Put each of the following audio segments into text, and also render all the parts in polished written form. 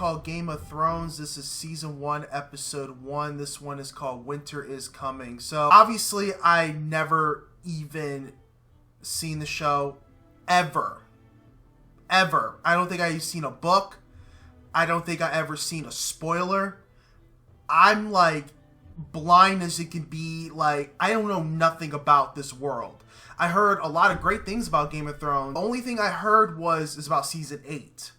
called Game of Thrones. This is season 1, episode 1. This one is called Winter is Coming. So obviously I never even seen the show ever. I don't think I've seen a book. I don't think I ever seen a spoiler. I'm like blind as it can be. Like, I don't know nothing about this world. I heard a lot of great things about Game of Thrones. The only thing I heard is about season 8.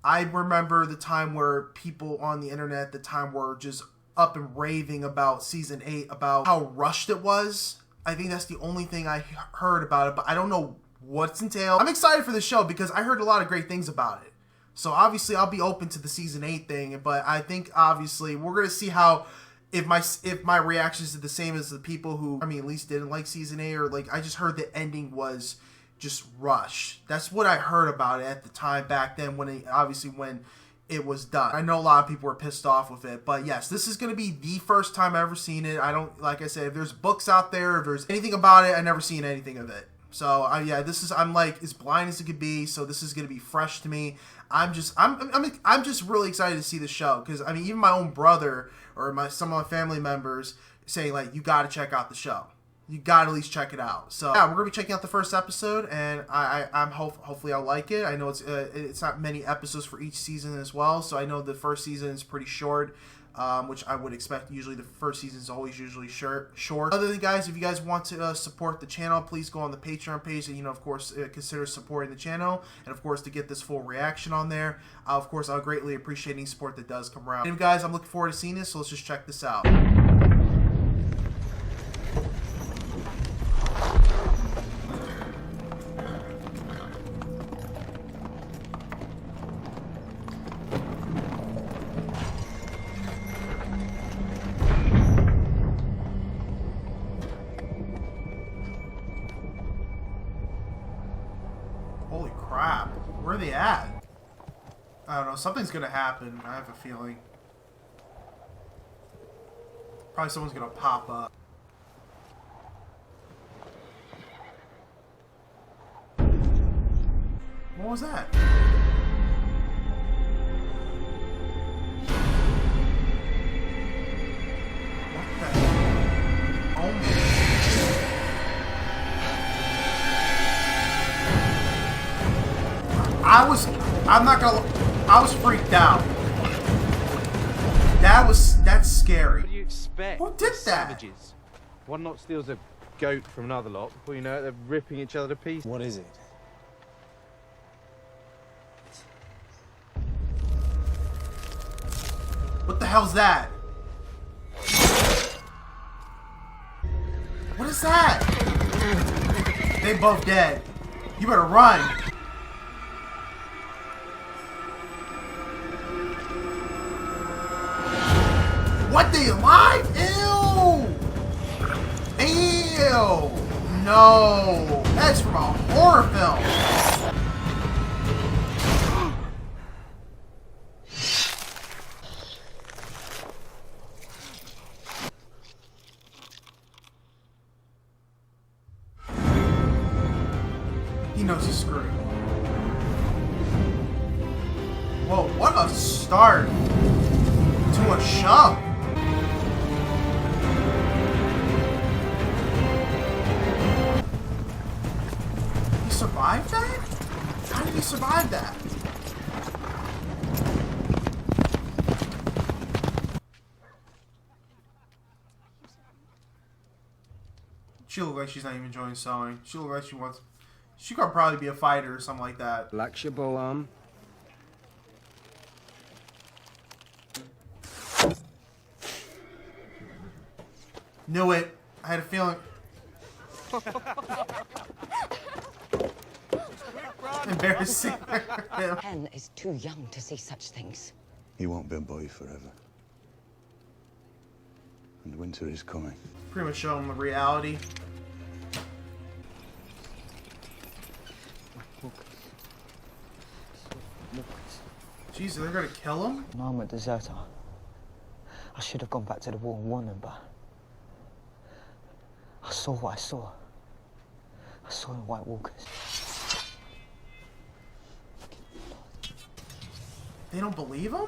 I remember the time where people on the internet at the time were just up and raving about season 8, about how rushed it was. I think that's the only thing I heard about it, but I don't know what's entailed. I'm excited for the show because I heard a lot of great things about it. So obviously I'll be open to the season 8 thing, but I think obviously we're going to see how, if my reactions are the same as the people who, I mean, at least didn't like season 8, or like, I just heard the ending was just rush. That's what I heard about it at the time back then when it was done. I know a lot of people were pissed off with it, but yes, this is going to be the first time I've ever seen it. I don't, like I said, if there's books out there, if there's anything about it, I never seen anything of it. So yeah, I'm like as blind as it could be. So this is going to be fresh to me. I'm just really excited to see the show, because I mean, even my own brother or some of my family members saying like, you got to check out the show. You got to at least check it out. So yeah, we're gonna be checking out the first episode, and I'm hopefully I'll like it. I know it's not many episodes for each season as well, so I know the first season is pretty short, which I would expect. Usually the first season is always usually short. Other than guys, if you guys want to support the channel, please go on the Patreon page and of course consider supporting the channel, and of course to get this full reaction on there. Of course, I'll greatly appreciate any support that does come around. Anyway, guys, I'm looking forward to seeing this, so let's just check this out. Holy crap. Where are they at? I don't know. Something's gonna happen. I have a feeling. Probably someone's gonna pop up. What was that? What the hell? Oh my. I was freaked out. That's scary. What do you expect? Who did that? Savages. One lot steals a goat from another lot. Before you know it, they're ripping each other to pieces. What is it? What the hell's that? What is that? They both dead. You better run. What, they alive? Ew! Ew! No! That's from a horror film! He knows he's screwed. Whoa, what a start to a show! Survived that? How did he survive that? She looks like she's not even enjoying sewing. She looks like she wants. She could probably be a fighter or something like that. Lakshaboam. Knew it. I had a feeling. Embarrassing. Ken is too young to see such things. He won't be a boy forever. And winter is coming. Pretty much show him the reality. Jeez, they're gonna kill him? No, I'm a deserter. I should have gone back to the war and won them, but I saw what I saw. I saw the White Walkers. They don't believe him?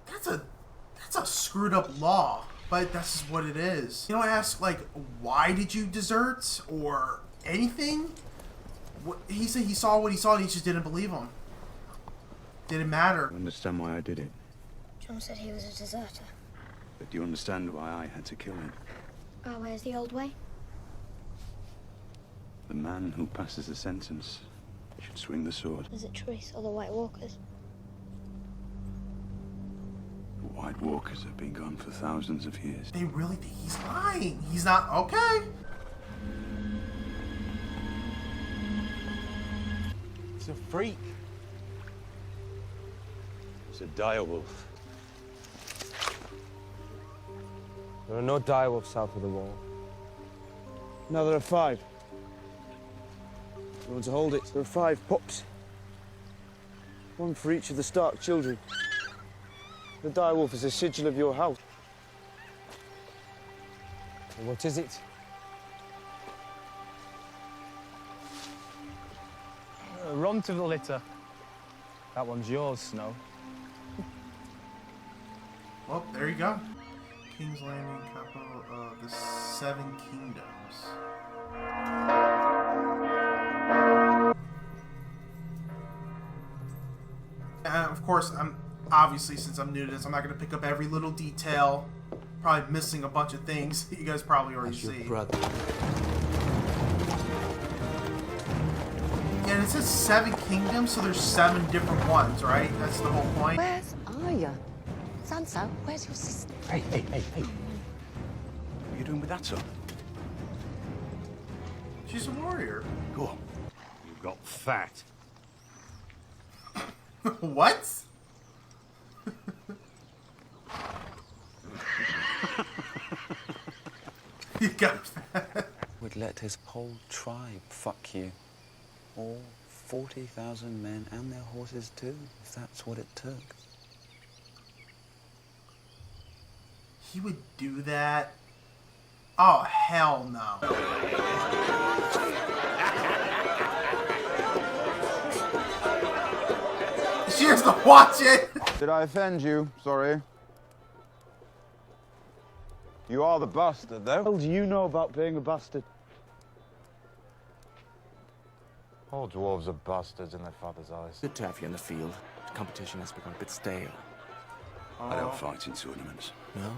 That's a screwed up law, but that's just what it is. You don't ask, like, why did you desert or anything? He said he saw what he saw and he just didn't believe him. Didn't matter. I understand why I did it. John said he was a deserter. But do you understand why I had to kill him? Oh, where's the old way? The man who passes the sentence should swing the sword. Is it Trees or the White Walkers? The White Walkers have been gone for thousands of years. They really think he's lying. He's not okay. It's a freak. It's a dire wolf. There are no direwolves south of the wall. No, there are 5. You want to hold it? There are 5 pups. 1 for each of the Stark children. The direwolf is a sigil of your house. And what is it? Run to the litter. That one's yours, Snow. Well, there you go. King's Landing, capital of the 7 Kingdoms. And of course, obviously, since I'm new to this, I'm not going to pick up every little detail. Probably missing a bunch of things that you guys probably already That's your see. brother. Yeah, and it says 7 Kingdoms, so there's 7 different ones, right? That's the whole point. Where's Aya? Sansa, where's your sister? Hey. What are you doing with that, son? She's a warrior. Go on. You got fat. What? You got that. Would let his whole tribe fuck you. All 40,000 men and their horses too, if that's what it took. He would do that? Oh, hell no. She has to watch it. Did I offend you? Sorry. You are the bastard, though. What do you know about being a bastard? All dwarves are bastards in their father's eyes. Good to have you in the field. The competition has become a bit stale. I don't fight in tournaments. No?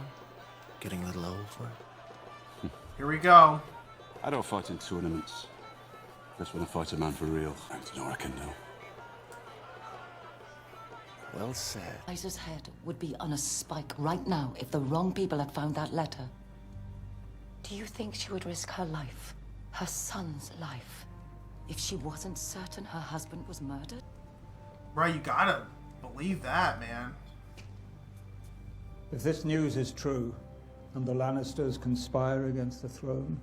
Getting a little old for it? Here we go. I don't fight in tournaments. That's when I fight a man for real. There's no I can know. Well said. Liza's head would be on a spike right now if the wrong people had found that letter. Do you think she would risk her life, her son's life, if she wasn't certain her husband was murdered? Right, you gotta believe that, man. If this news is true, and the Lannisters conspire against the throne,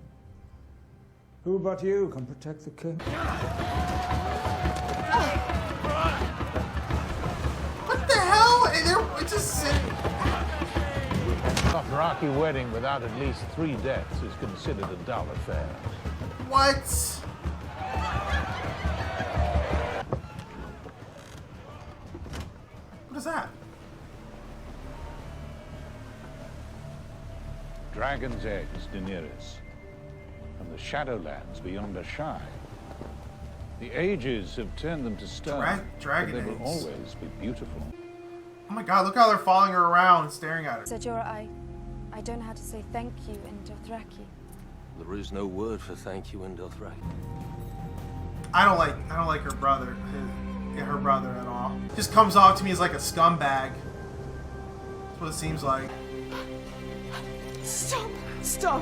who but you can protect the king? What the hell? They're just sitting. A Dothraki wedding without at least 3 deaths is considered a dull affair. What? What is that? Dragon's Eggs, Daenerys, and the Shadowlands beyond Ashai. The ages have turned them to stone, Dragon but they will eggs. always be beautiful. Oh my god, look how they're following her around and staring at her. Sajora, I don't know how to say thank you in Dothraki. There is no word for thank you in Dothraki. I don't like her brother. Her brother at all. Just comes off to me as like a scumbag. That's what it seems like. Stop! Stop!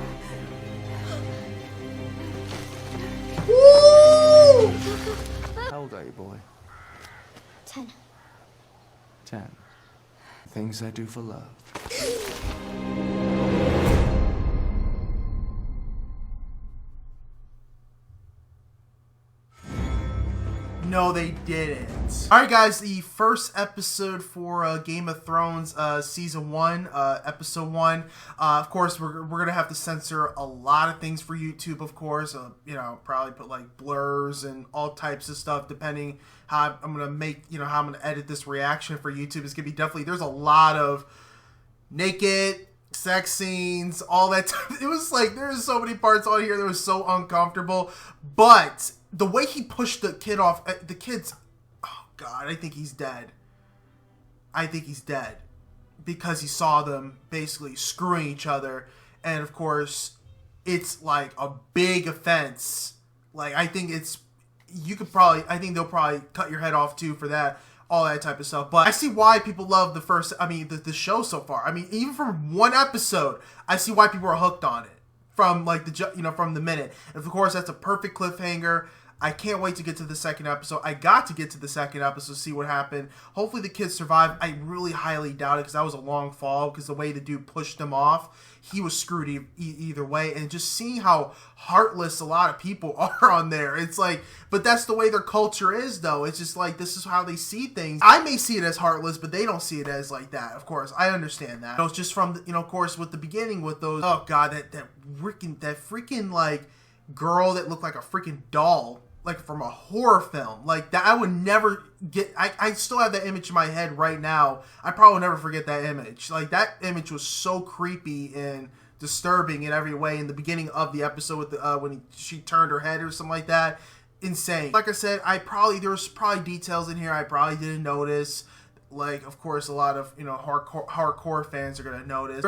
Woo! How old are you, boy? 10. 10. Things I do for love. No, they didn't. All right, guys, the first episode for Game of Thrones season 1, episode 1. Of course, we're gonna have to censor a lot of things for YouTube. Of course, you know, probably put like blurs and all types of stuff depending how I'm gonna make, you know, how I'm gonna edit this reaction for YouTube. It's gonna be definitely, there's a lot of naked sex scenes, all that stuff. It was like, there's so many parts on here that was so uncomfortable, but the way he pushed the kid off, the kid's, oh God, I think he's dead. I think he's dead because he saw them basically screwing each other. And of course, it's like a big offense. Like, I think it's, I think they'll probably cut your head off too for that, all that type of stuff. But I see why people love the show so far. I mean, even from one episode, I see why people are hooked on it. From like from the minute. And of course, that's a perfect cliffhanger. I can't wait to get to the second episode. I got to get to the second episode to see what happened. Hopefully the kids survive. I really highly doubt it because that was a long fall because the way the dude pushed them off, he was screwed either way. And just seeing how heartless a lot of people are on there. It's like, but that's the way their culture is though. It's just like, this is how they see things. I may see it as heartless, but they don't see it as like that. Of course, I understand that. It's just from, of course, with the beginning with those, oh God, that freaking like girl that looked like a freaking doll. Like from a horror film, like that I would never get. I still have that image in my head right now. I probably will never forget that image. Like that image was so creepy and disturbing in every way in the beginning of the episode with the, when she turned her head or something like that. Insane. Like I said, there's probably details in here I probably didn't notice. Like, of course, a lot of, hardcore fans are going to notice.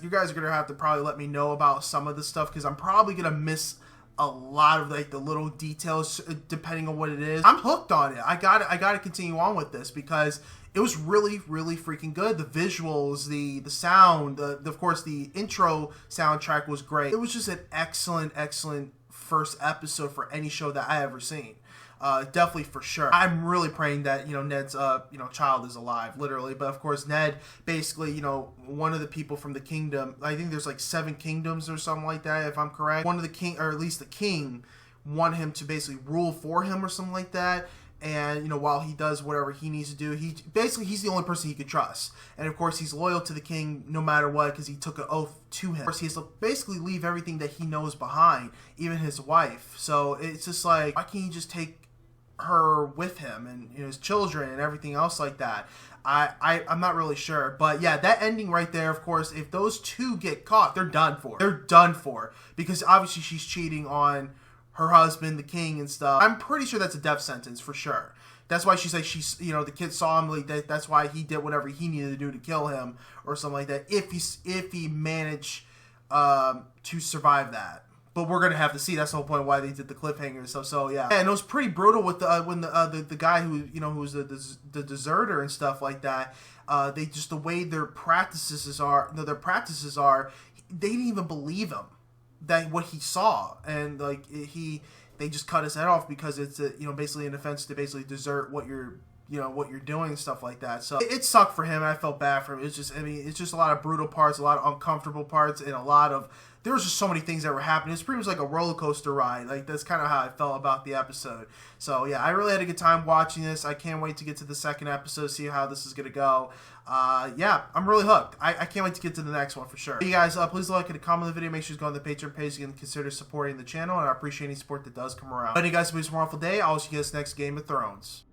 You guys are going to have to probably let me know about some of the stuff because I'm probably going to miss a lot of like the little details depending on what it is. I'm hooked on it. I gotta continue on with this because it was really, really freaking good. The visuals, the sound, of course the intro soundtrack was great. It was just an excellent first episode for any show that I ever seen. Definitely for sure. I'm really praying that, Ned's, child is alive, literally. But of course, Ned, basically, one of the people from the kingdom, I think there's like 7 kingdoms or something like that, if I'm correct. One of the king, or at least the king, want him to basically rule for him or something like that. And, while he does whatever he needs to do, he's the only person he could trust. And of course, he's loyal to the king no matter what because he took an oath to him. Of course, he has to basically leave everything that he knows behind, even his wife. So it's just like, why can't he just take her with him and his children and everything else like that? I'm not really sure, but yeah, that ending right there, of course, if those two get caught, they're done for. They're done for because obviously she's cheating on her husband, the king, and stuff. I'm pretty sure that's a death sentence for sure. That's why she's like, the kid saw him, like that's why he did whatever he needed to do to kill him or something like that. If he managed to survive that. But we're gonna have to see. That's the whole point why they did the cliffhanger and stuff. So yeah, and it was pretty brutal with when the guy who was the deserter and stuff like that. They just the way their practices are. They didn't even believe him that what he saw, and like they just cut his head off because it's basically an offense to basically desert what you're doing and stuff like that. So it sucked for him, and I felt bad for him. It's just a lot of brutal parts, a lot of uncomfortable parts, and there was just so many things that were happening. It's pretty much like a roller coaster ride. Like, that's kind of how I felt about the episode. So yeah, I really had a good time watching this. I can't wait to get to the second episode, see how this is gonna go. Yeah, I'm really hooked. I can't wait to get to the next one for sure. You guys, please like and comment on the video. Make sure you go on the Patreon page and consider supporting the channel, and I appreciate any support that does come around. But you guys, have a wonderful day. I'll see you guys next Game of Thrones.